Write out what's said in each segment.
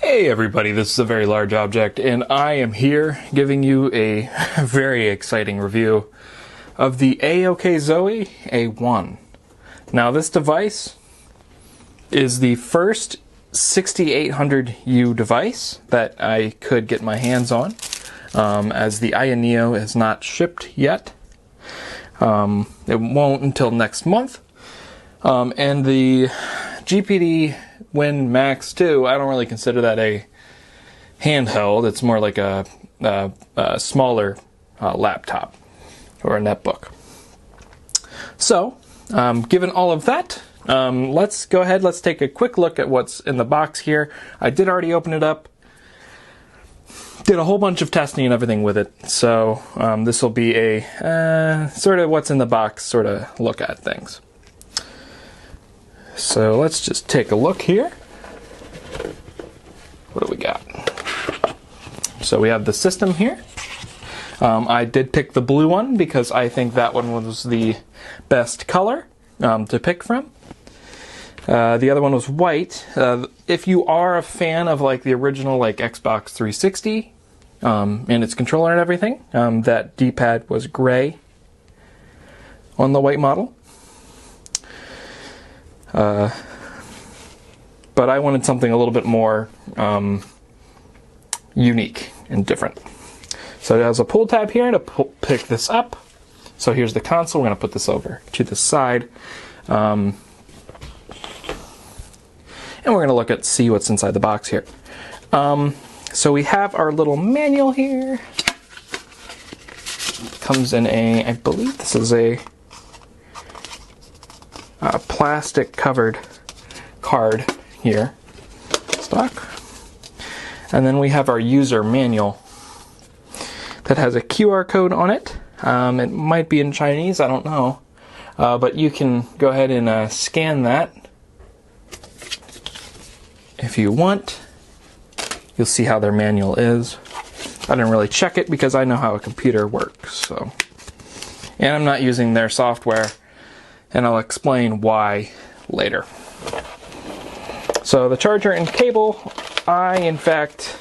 Hey everybody, this is a very large object, and I am here giving you a very exciting review of the AOKZOE A1. Now this device is the first 6800U device that I could get my hands on, as the Aya Neo is not shipped yet. It won't until next month. And the GPD Win Max 2, I don't really consider that a handheld. It's more like a smaller laptop or a netbook. So, given all of that, let's go ahead, let's take a quick look at what's in the box here. I did already open it up. Did a whole bunch of testing and everything with it. So, this will be a sort of what's in the box sort of look at things. So let's just take a look here. What do we got? So we have the system here. I did pick the blue one because I think that one was the best color to pick from. The other one was white. If you are a fan of like the original like Xbox 360 and its controller and everything, that D-pad was gray on the white model. But I wanted something a little bit more unique and different. So it has a pull tab here to pick this up. So here's the console. We're going to put this over to the side. And we're going to look at see what's inside the box here. So we have our little manual here. It comes in a, I believe this is a plastic covered card here, stock. And then we have our user manual that has a QR code on it. It might be in Chinese, I don't know. But you can go ahead and scan that if you want. You'll see how their manual is. I didn't really check it because I know how a computer works. So, and I'm not using their software, and I'll explain why later. So the charger and cable, I in fact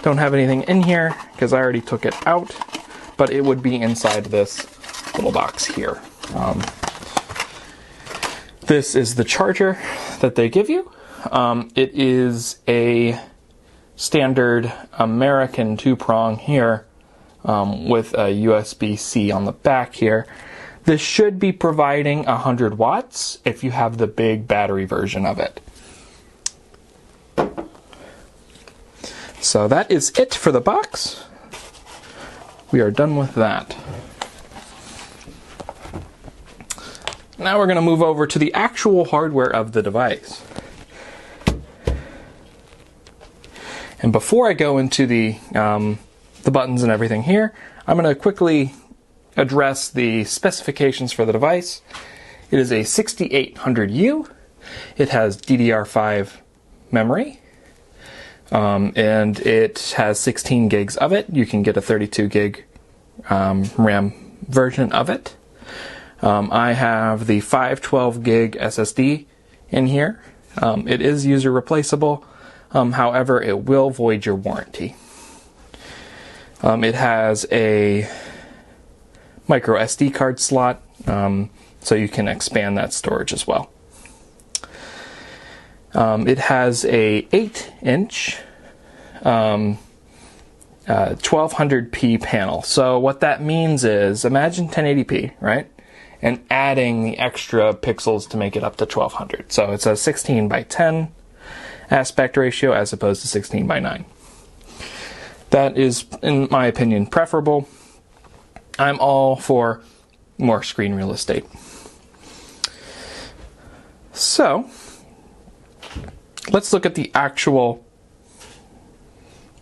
don't have anything in here because I already took it out, but it would be inside this little box here. This is the charger that they give you. It is a standard American 2-prong here with a USB-C on the back here. This should be providing 100 watts if you have the big battery version of it. So that is it for the box. We are done with that. Now we're going to move over to the actual hardware of the device. And before I go into the buttons and everything here, I'm going to quickly address the specifications for the device. It is a 6800U. It has DDR5 memory. And it has 16 gigs of it. You can get a 32 gig RAM version of it. I have the 512 gig SSD in here. It is user replaceable. However, it will void your warranty. It has a micro SD card slot, so you can expand that storage as well. It has a 8-inch 1200p panel. So what that means is, imagine 1080p, right? And adding the extra pixels to make it up to 1200. So it's a 16 by 10 aspect ratio as opposed to 16 by 9. That is, in my opinion, preferable. I'm all for more screen real estate. So, let's look at the actual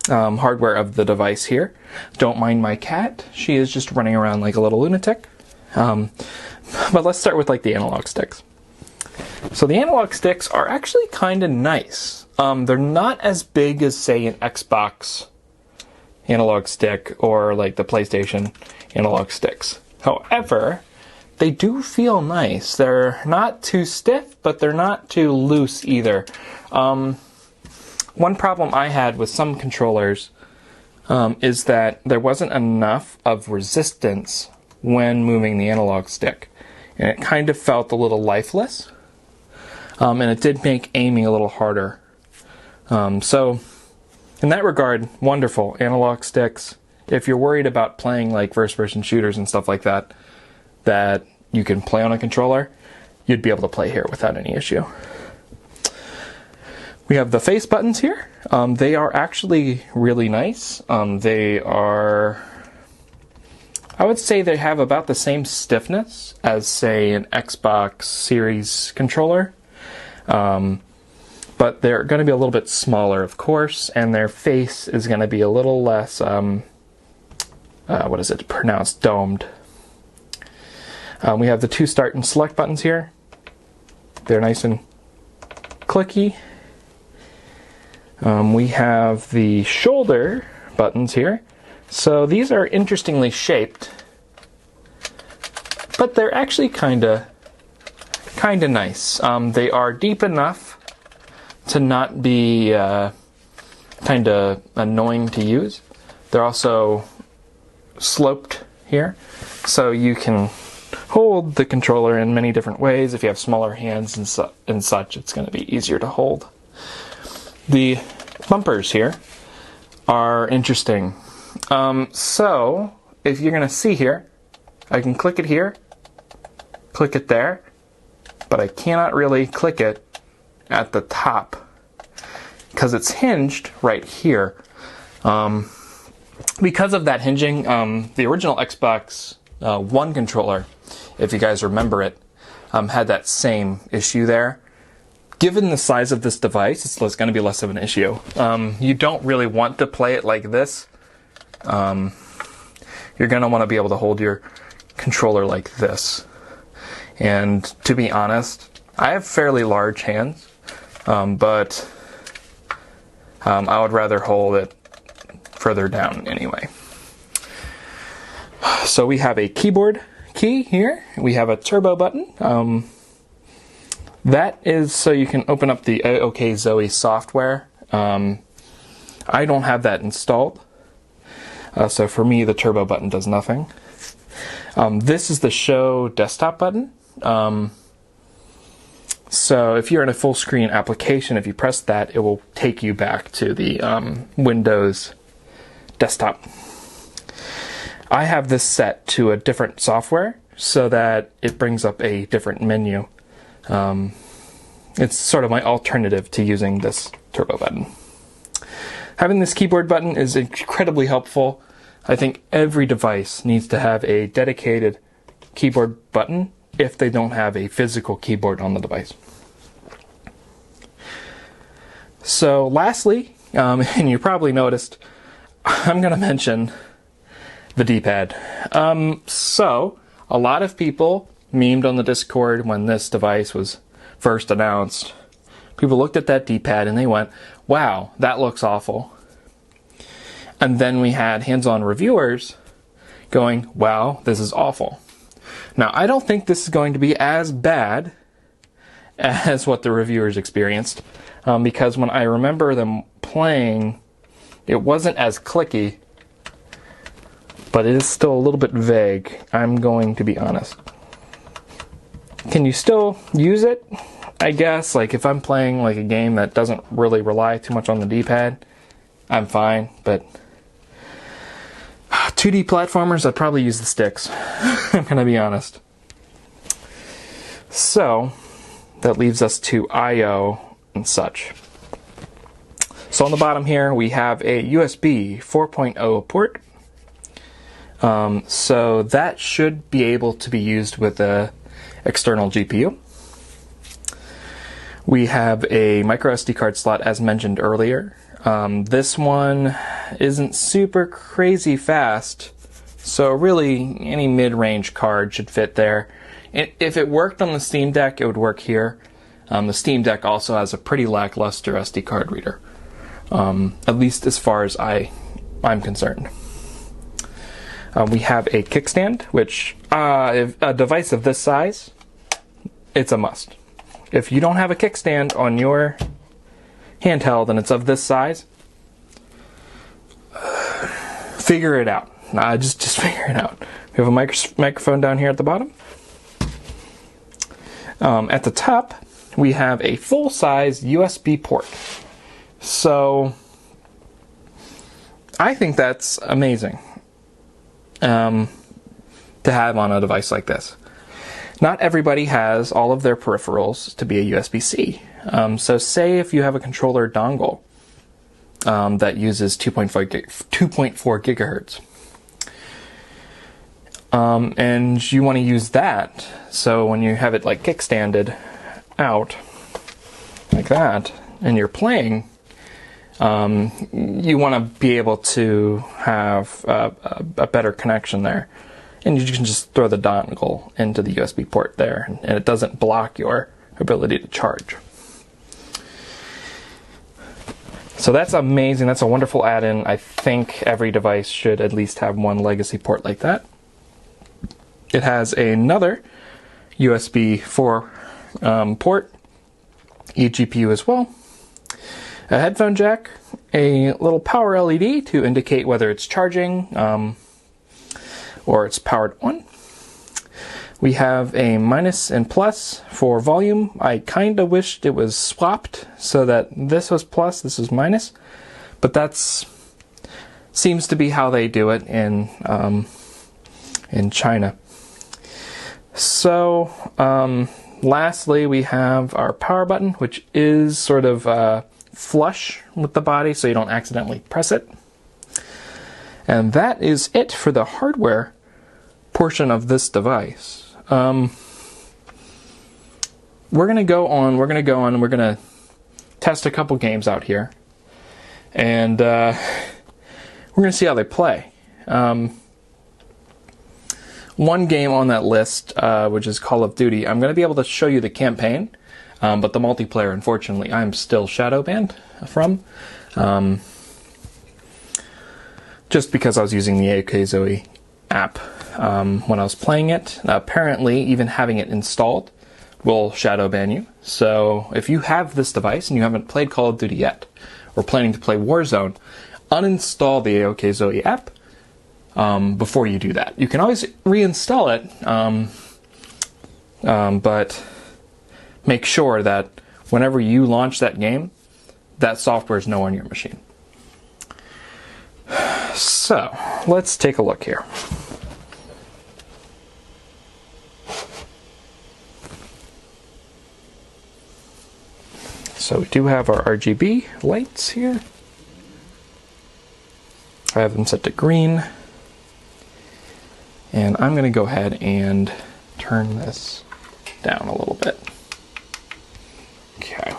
hardware of the device here. Don't mind my cat. She is just running around like a little lunatic. But let's start with like the analog sticks. So the analog sticks are actually kind of nice. They're not as big as, say, an Xbox analog stick or like the PlayStation analog sticks. However, they do feel nice. They're not too stiff, but they're not too loose either. one problem I had with some controllers is that there wasn't enough of resistance when moving the analog stick. And it kind of felt a little lifeless. And it did make aiming a little harder. So, in that regard, wonderful. Analog sticks. If you're worried about playing like first-person shooters and stuff like that, that you can play on a controller, you'd be able to play here without any issue. We have the face buttons here. They are actually really nice. They are, I would say they have about the same stiffness as, say, an Xbox Series controller. But they're going to be a little bit smaller, of course, and their face is going to be a little less, what is it pronounced, domed. We have the two start and select buttons here. They're nice and clicky. We have the shoulder buttons here. So these are interestingly shaped, but they're actually kind of nice. They are deep enough to not be kind of annoying to use. They're also sloped here, so you can hold the controller in many different ways. If you have smaller hands and such, it's going to be easier to hold. The bumpers here are interesting. So, if you're going to see here, I can click it here, click it there, but I cannot really click it at the top because it's hinged right here. Because of that hinging, the original Xbox One controller, if you guys remember it, had that same issue there. Given the size of this device, it's going to be less of an issue. You don't really want to play it like this. You're going to want to be able to hold your controller like this. And to be honest, I have fairly large hands, but I would rather hold it further down anyway. So we have a keyboard key here. We have a turbo button. That is so you can open up the AOKZOE software. I don't have that installed. So for me, the turbo button does nothing. This is the show desktop button. So if you're in a full screen application, if you press that, it will take you back to the Windows desktop. I have this set to a different software so that it brings up a different menu. It's sort of my alternative to using this turbo button. Having this keyboard button is incredibly helpful. I think every device needs to have a dedicated keyboard button if they don't have a physical keyboard on the device. So lastly, and you probably noticed, I'm going to mention the D-pad. So a lot of people memed on the Discord when this device was first announced. People looked at that D-pad and they went, wow, that looks awful. And then we had hands-on reviewers going, wow, this is awful. Now, I don't think this is going to be as bad as what the reviewers experienced, because when I remember them playing, it wasn't as clicky, but it is still a little bit vague, I'm going to be honest. Can you still use it? I guess, like if I'm playing like a game that doesn't really rely too much on the D-pad, I'm fine, but 2D platformers, I'd probably use the sticks. I'm gonna be honest. So, that leaves us to I/O and such. So on the bottom here, we have a USB 4.0 port. So that should be able to be used with a external GPU. We have a micro SD card slot as mentioned earlier. This one isn't super crazy fast, so really any mid-range card should fit there. If it worked on the Steam Deck, it would work here. The Steam Deck also has a pretty lackluster SD card reader, at least as far as I'm concerned. We have a kickstand, which if a device of this size, it's a must. If you don't have a kickstand on your handheld and it's of this size, figure it out. Just figure it out. We have a microphone down here at the bottom. At the top, we have a full-size USB port. So I think that's amazing to have on a device like this. Not everybody has all of their peripherals to be a USB-C. So say if you have a controller dongle that uses 2.4 gigahertz. And you want to use that, so when you have it like kickstanded out like that and you're playing, you want to be able to have a better connection there, and you can just throw the dongle into the USB port there and it doesn't block your ability to charge. So that's amazing. That's a wonderful add-in. I think every device should at least have one legacy port like that. It has another USB 4 port, eGPU as well, a headphone jack, a little power LED to indicate whether it's charging or it's powered on. We have a minus and plus for volume. I kind of wished it was swapped so that this was plus, this is minus, but that's seems to be how they do it in China. So, lastly, we have our power button, which is sort of flush with the body, so you don't accidentally press it. And that is it for the hardware portion of this device. We're gonna go on, and we're gonna test a couple games out here, and we're gonna see how they play. One game on that list, which is Call of Duty, I'm going to be able to show you the campaign, but the multiplayer, unfortunately, I'm still shadow banned from, just because I was using the AOKZOE app when I was playing it. Apparently, even having it installed will shadow ban you. So if you have this device and you haven't played Call of Duty yet, or planning to play Warzone, uninstall the AOKZOE app. Before you do that. You can always reinstall it, but make sure that whenever you launch that game, that software is no on your machine. So, let's take a look here. So we do have our RGB lights here. I have them set to green. And I'm going to go ahead and turn this down a little bit. Okay.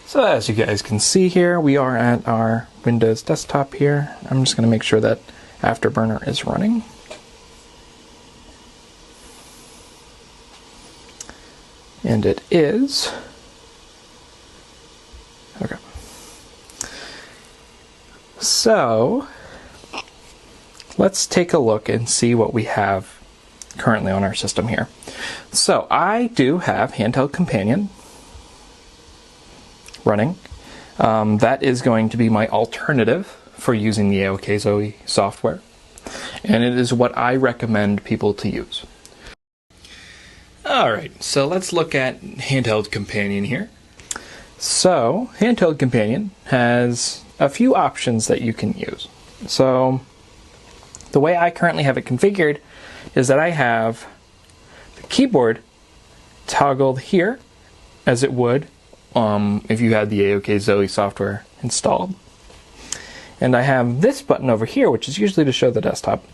So as you guys can see here, we are at our Windows desktop here. I'm just going to make sure that Afterburner is running. And it is. Okay. So let's take a look and see what we have currently on our system here. So I do have Handheld Companion running. That is going to be my alternative for using the AOKZOE software, and it is what I recommend people to use. Alright, so let's look at Handheld Companion here. So, Handheld Companion has a few options that you can use. So, the way I currently have it configured is that I have the keyboard toggled here, as it would if you had the AOKZOE software installed. And I have this button over here, which is usually to show the desktop,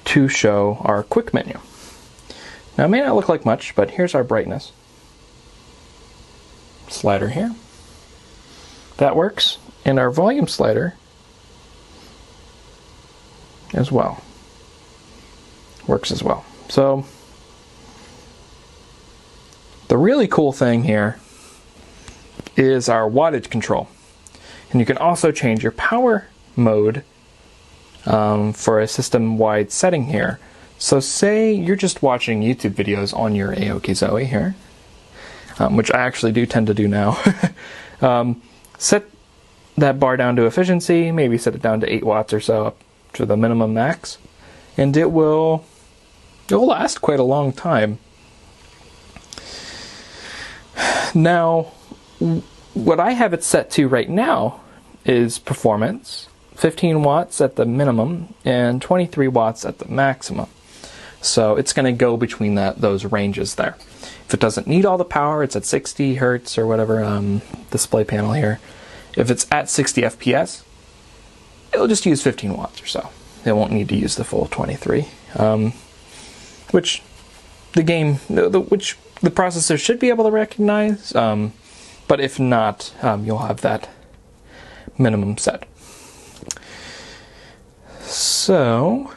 to show our quick menu. Now it may not look like much, but here's our brightness slider here. That works. And our volume slider as well. Works as well. So the really cool thing here is our wattage control. And you can also change your power mode for a system-wide setting here. So say you're just watching YouTube videos on your AOKZOE here, which I actually do tend to do now. Set that bar down to efficiency, maybe set it down to 8 watts or so up to the minimum max, and it will last quite a long time. Now, what I have it set to right now is performance, 15 watts at the minimum and 23 watts at the maximum. So it's going to go between those ranges there. If it doesn't need all the power, it's at 60 hertz or whatever display panel here. If it's at 60 FPS, it'll just use 15 watts or so. It won't need to use the full 23, which the processor should be able to recognize. But if not, you'll have that minimum set. So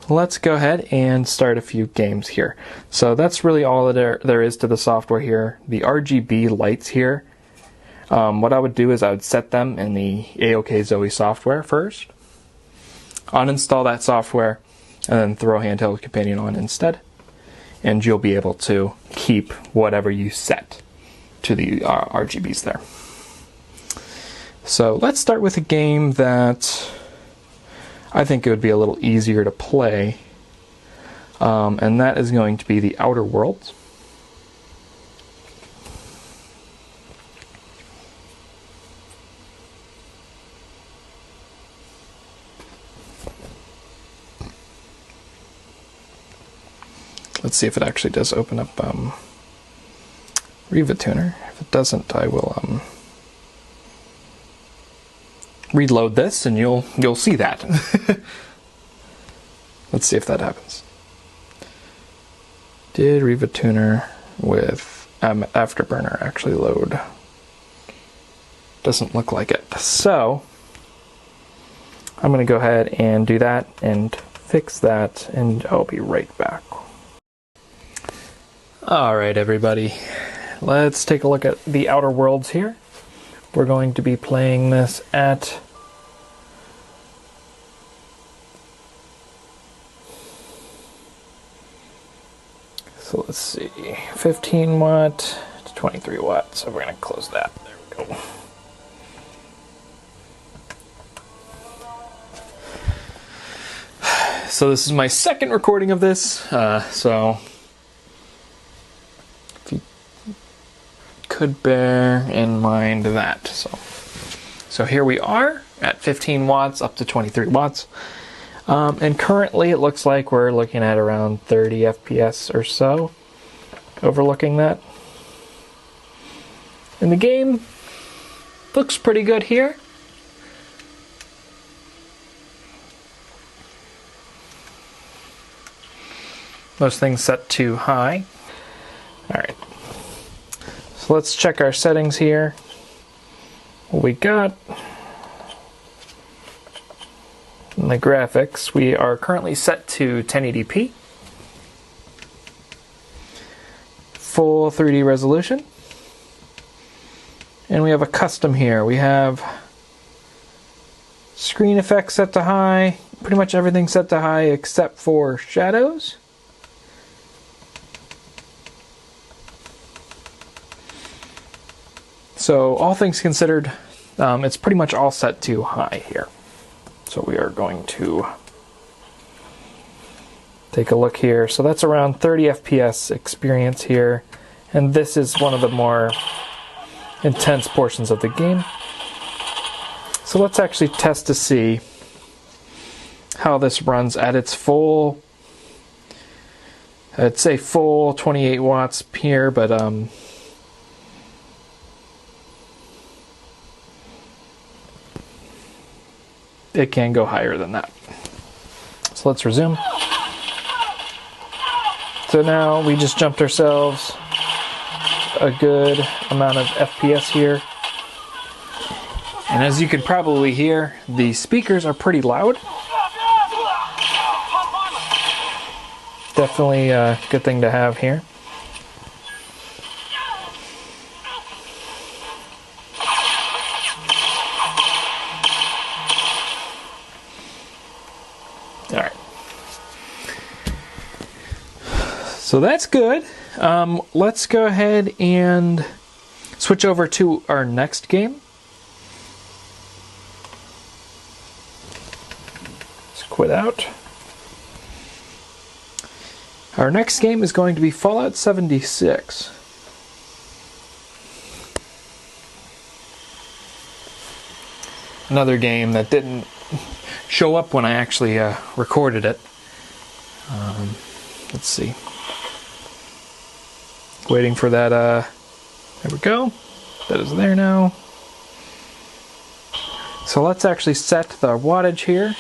let's go ahead and start a few games here. So that's really all that there is to the software here. The RGB lights here, what I would do is I would set them in the AOKZOE software first, uninstall that software, and then throw Handheld Companion on instead. And you'll be able to keep whatever you set to the RGBs there. So let's start with a game that I think it would be a little easier to play, and that is going to be The Outer Worlds. Let's see if it actually does open up Riva Tuner. If it doesn't, I will reload this, and you'll see that. Let's see if that happens. Did Riva Tuner with Afterburner actually load? Doesn't look like it. So I'm going to go ahead and do that and fix that, and I'll be right back. Alright everybody, let's take a look at The Outer Worlds here. We're going to be playing this at so let's see, 15 watt to 23 watts. So we're going to close that. There we go. So this is my second recording of this, so if you could bear in mind that. So here we are at 15 watts up to 23 watts. And currently it looks like we're looking at around 30 FPS or so, overlooking that. And the game looks pretty good here. Most things set to high. Alright. So let's check our settings here. What we got in the graphics, we are currently set to 1080p. Full 3D resolution. And we have a custom here. We have screen effects set to high. Pretty much everything set to high except for shadows. So all things considered, it's pretty much all set to high here. So we are going to take a look here. So that's around 30 FPS experience here. And this is one of the more intense portions of the game. So let's actually test to see how this runs at its full, I'd say full 28 watts here, but it can go higher than that. So let's resume. So now we just jumped ourselves a good amount of FPS here. And as you can probably hear, the speakers are pretty loud. definitely a good thing to have here. Alright. So that's good. Let's go ahead and switch over to our next game. Let's quit out. Our next game is going to be Fallout 76. Another game that didn't show up when I actually recorded it. Let's see. Waiting for that. There we go. That is there now. So let's actually set the wattage here.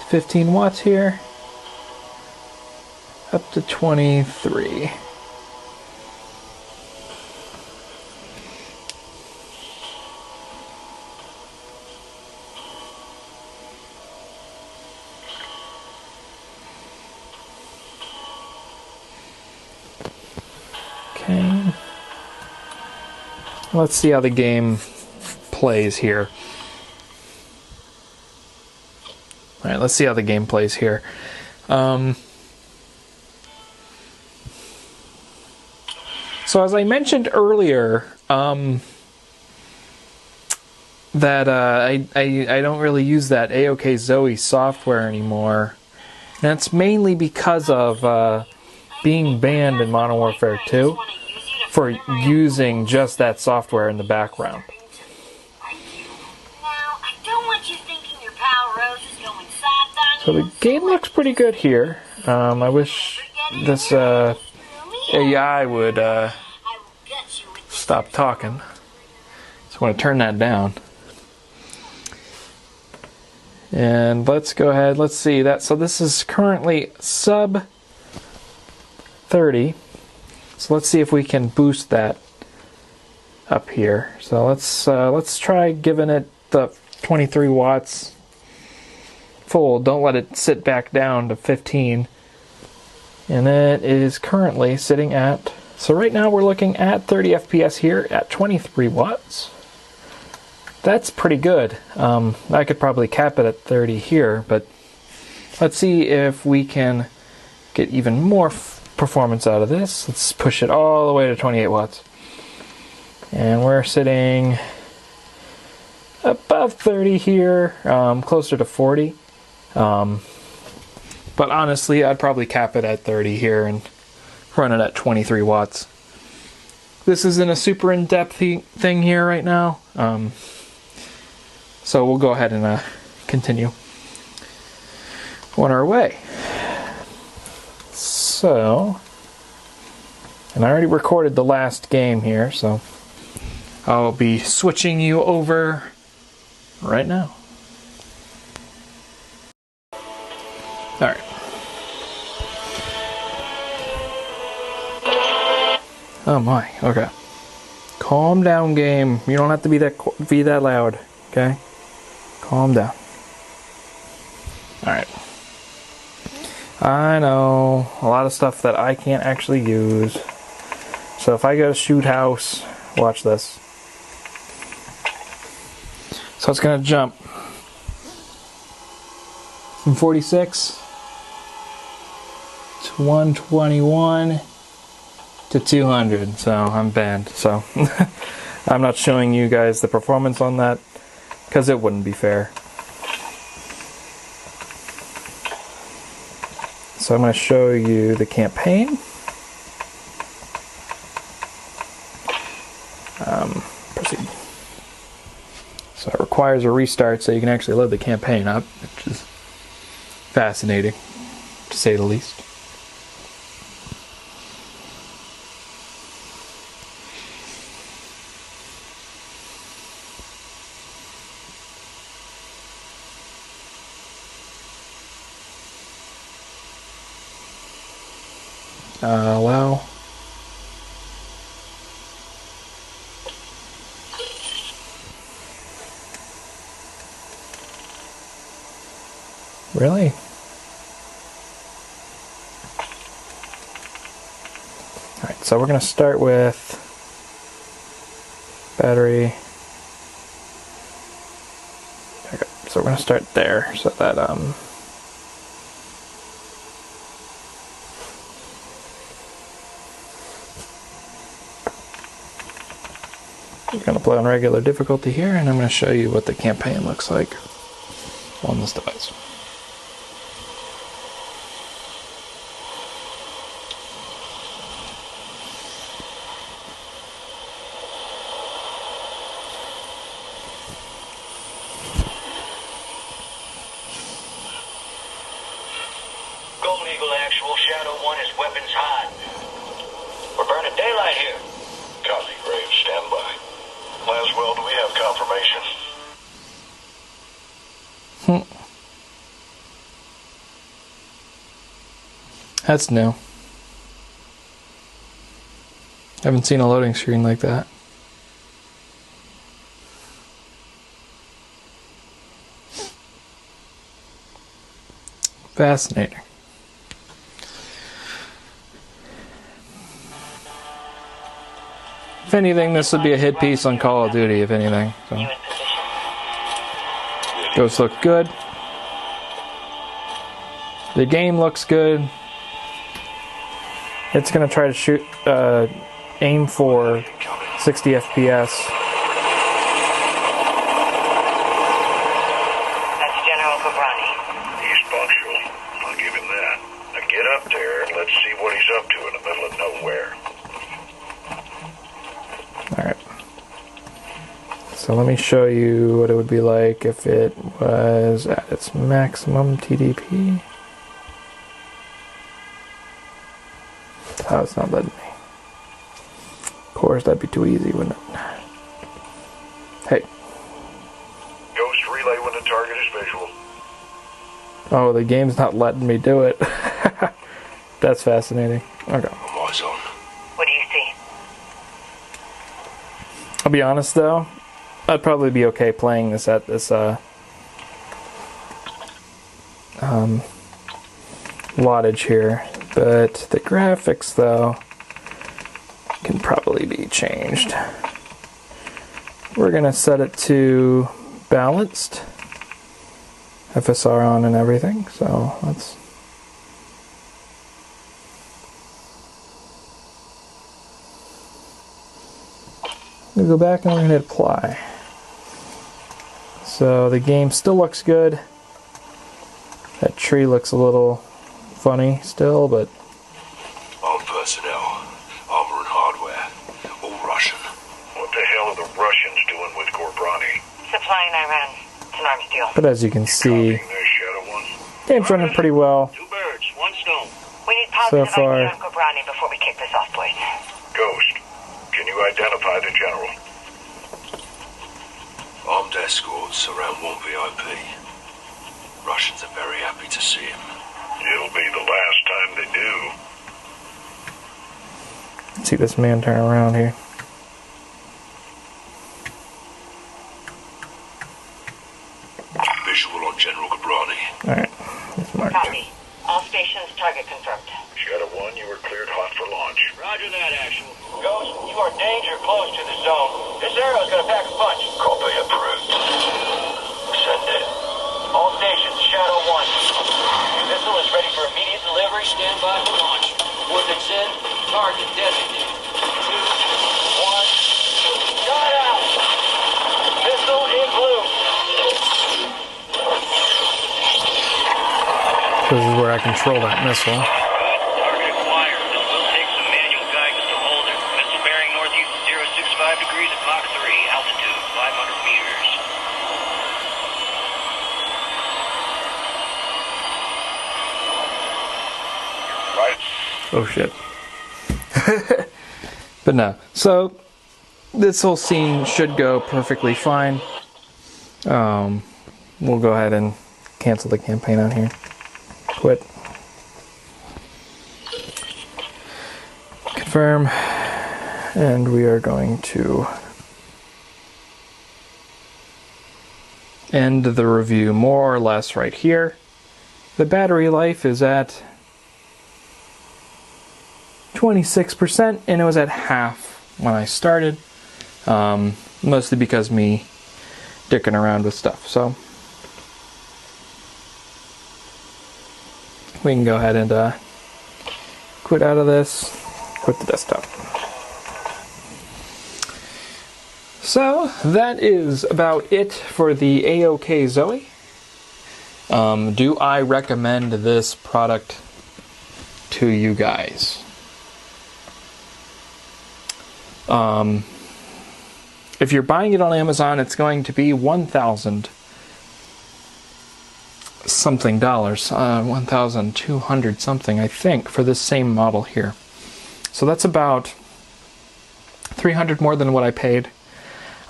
15 watts here. Up to 23. Okay. Let's see how the game plays here. Alright, let's see how the game plays here. So as I mentioned earlier, that I don't really use that AOKZOE software anymore. And that's mainly because of being banned in Modern Warfare 2 for using just that software in the background. So the game looks pretty good here. I wish this AI would stop talking. So I want to turn that down. And let's go ahead, let's see that. So this is currently sub 30. So let's see if we can boost that up here. So let's try giving it the 23 watts full. Don't let it sit back down to 15. And it is currently sitting at, so right now we're looking at 30 FPS here at 23 watts. That's pretty good. I could probably cap it at 30 here, but let's see if we can get even more performance out of this. Let's push it all the way to 28 watts. And we're sitting above 30 here, closer to 40. But honestly, I'd probably cap it at 30 here and run it at 23 watts. This isn't a super in-depth thing here right now. So we'll go ahead and continue on our way. So, and I already recorded the last game here, so I'll be switching you over right now. Alright. Oh my, okay. Calm down, game. You don't have to be that loud, okay? Calm down. Alright. I know a lot of stuff that I can't actually use. So if I go to shoot house, watch this. So it's gonna jump from 46 to 121 to 200. So I'm banned. So I'm not showing you guys the performance on that because it wouldn't be fair. So I'm going to show you the campaign. Proceed. So it requires a restart so you can actually load the campaign up, which is fascinating, to say the least. Allow. Really? Alright, so we're going to start with battery. Okay, so we're going to start there so that we're going to play on regular difficulty here, and I'm going to show you what the campaign looks like on this device. Golden Eagle Actual, Shadow 1 is weapons hot. We're burning daylight here. Copy, Graves, stand by. Laswell, do we have confirmation? That's new. Haven't seen a loading screen like that. Fascinating. If anything, this would be a hit piece on Call of Duty, if anything. So. Ghosts look good. The game looks good. It's going to try to shoot, aim for 60 FPS. That's General Cobrani. He's punctual. I'll give him that. Now get up there and let's see what he's up to in the middle of nowhere. Alright. So let me show you what it would be like if it was at its maximum TDP. Oh, it's not letting me. Of course, that'd be too easy, wouldn't it? Hey. Ghost, relay when the target is visual. Oh, the game's not letting me do it. That's fascinating. Okay. Eyes on. What do you see? I'll be honest, though. I'd probably be okay playing this at this, wattage here. But the graphics, though, can probably be changed. We're going to set it to balanced. FSR on and everything. So let's... We'll go back and we're going to hit apply. So the game still looks good. That tree looks a little funny still, but... Armed personnel, armor and hardware, all Russian. What the hell are the Russians doing with Gorbrani? Supplying Iran. It's an arms deal. But as you can see, game's running pretty well. Two birds, one stone. We need positive so far. ID on Gorbrani before we kick this off, boys. Ghost, can you identify the general? Armed escorts around one VIP. Russians are very happy to see him. It'll be the last time they do. Let's see this man turn around here. Visual on General Cobrani. Alright, it's marked. Copy. All stations target confirmed. Shadow 1, you are cleared hot for launch. Roger that, Actual. Ghost, you are danger close to the zone. This arrow's gonna pack a punch. Copy approved. Send it. All stations, Shadow 1. Missile is ready for immediate delivery. Stand by for launch. Coordinates in. Target designated. 2, 1. Shot out! Missile in blue. This is where I control that missile. target acquired. We'll take some manual guidance to hold it. Missile bearing northeast 065 degrees at Mach 3. Altitude 500 meters. Right. Oh shit. But no. So this whole scene should go perfectly fine. We'll go ahead and cancel the campaign on here. Quit. Confirm. And we are going to end the review more or less right here. the battery life is at 26%, and it was at half when I started, mostly because me dicking around with stuff. So we can go ahead and quit out of this, quit the desktop. So that is about it for the AOKZOE. Do I recommend this product to you guys? If you're buying it on Amazon, it's going to be $1,000 something, $1,200 something, I think, for this same model here. So that's about $300 more than what I paid.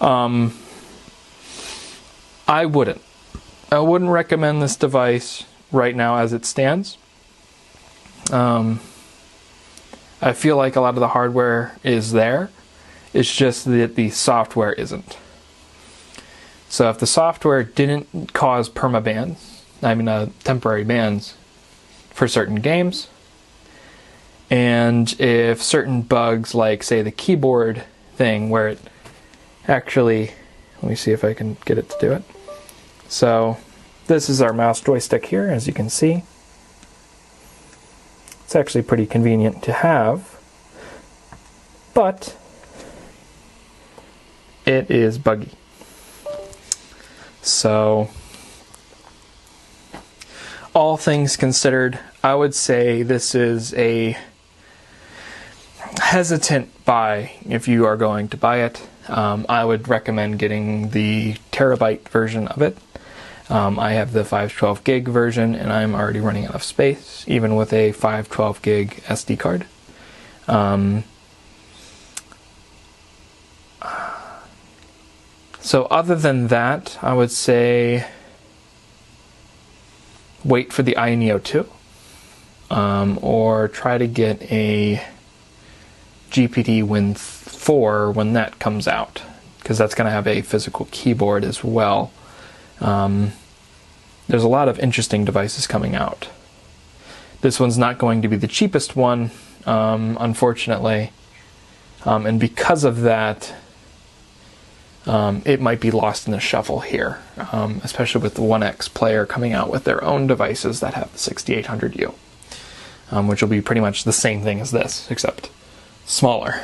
I wouldn't recommend this device right now as it stands. I feel like a lot of the hardware is there. It's just that the software isn't. So if the software didn't cause temporary bans for certain games, and if certain bugs, like say the keyboard thing, where it actually, let me see if I can get it to do it. So this is our mouse joystick here, as you can see. It's actually pretty convenient to have, but it is buggy. So all things considered, I would say this is a hesitant buy if you are going to buy it. I would recommend getting the terabyte version of it. I have the 512 gig version, and I'm already running out of space, even with a 512 gig SD card. So other than that, I would say wait for the iNeo 2, or try to get a GPT Win 4 when that comes out, because that's going to have a physical keyboard as well. There's a lot of interesting devices coming out. This one's not going to be the cheapest one, unfortunately, and because of that, it might be lost in the shuffle here, especially with the 1X player coming out with their own devices that have the 6800U, which will be pretty much the same thing as this, except smaller.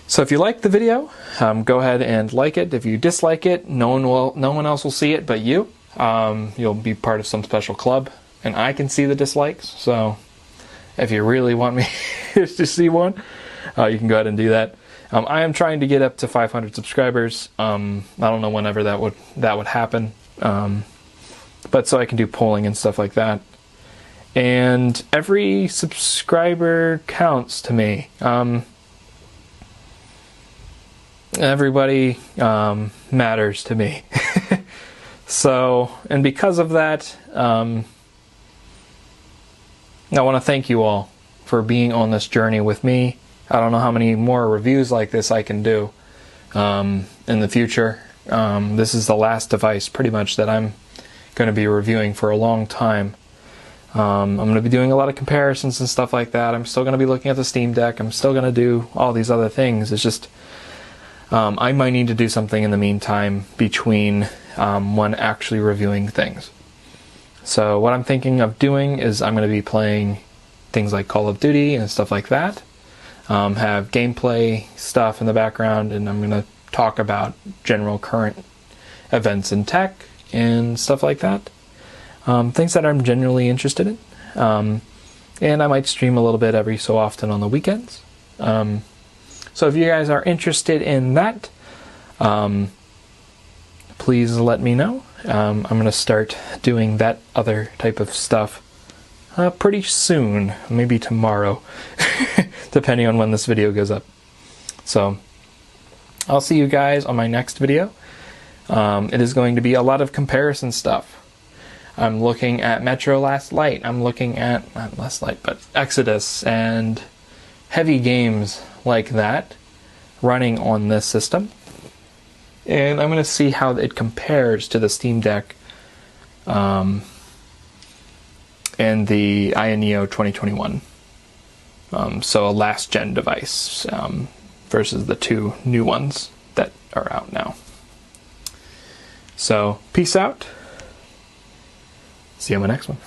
So if you like the video, go ahead and like it. If you dislike it, no one else will see it but you. You'll be part of some special club, and I can see the dislikes. So if you really want me to see one, you can go ahead and do that. I am trying to get up to 500 subscribers. I don't know whenever that would happen, but so I can do polling and stuff like that. And every subscriber counts to me. Everybody matters to me. So, and because of that, I want to thank you all for being on this journey with me. I don't know how many more reviews like this I can do in the future. This is the last device pretty much that I'm going to be reviewing for a long time. I'm going to be doing a lot of comparisons and stuff like that. I'm still going to be looking at the Steam Deck. I'm still going to do all these other things. It's just I might need to do something in the meantime between when actually reviewing things. So what I'm thinking of doing is I'm going to be playing things like Call of Duty and stuff like that. Have gameplay stuff in the background, and I'm going to talk about general current events in tech and stuff like that. Things that I'm genuinely interested in. And I might stream a little bit every so often on the weekends. So if you guys are interested in that, please let me know. I'm going to start doing that other type of stuff pretty soon, maybe tomorrow, depending on when this video goes up. So I'll see you guys on my next video. It is going to be a lot of comparison stuff. I'm looking at Metro Last Light. I'm looking at, not Last Light, but Exodus and heavy games like that running on this system. And I'm going to see how it compares to the Steam Deck and the Neo 2021. So a last-gen device versus the two new ones that are out now. So, peace out. See you on the next one.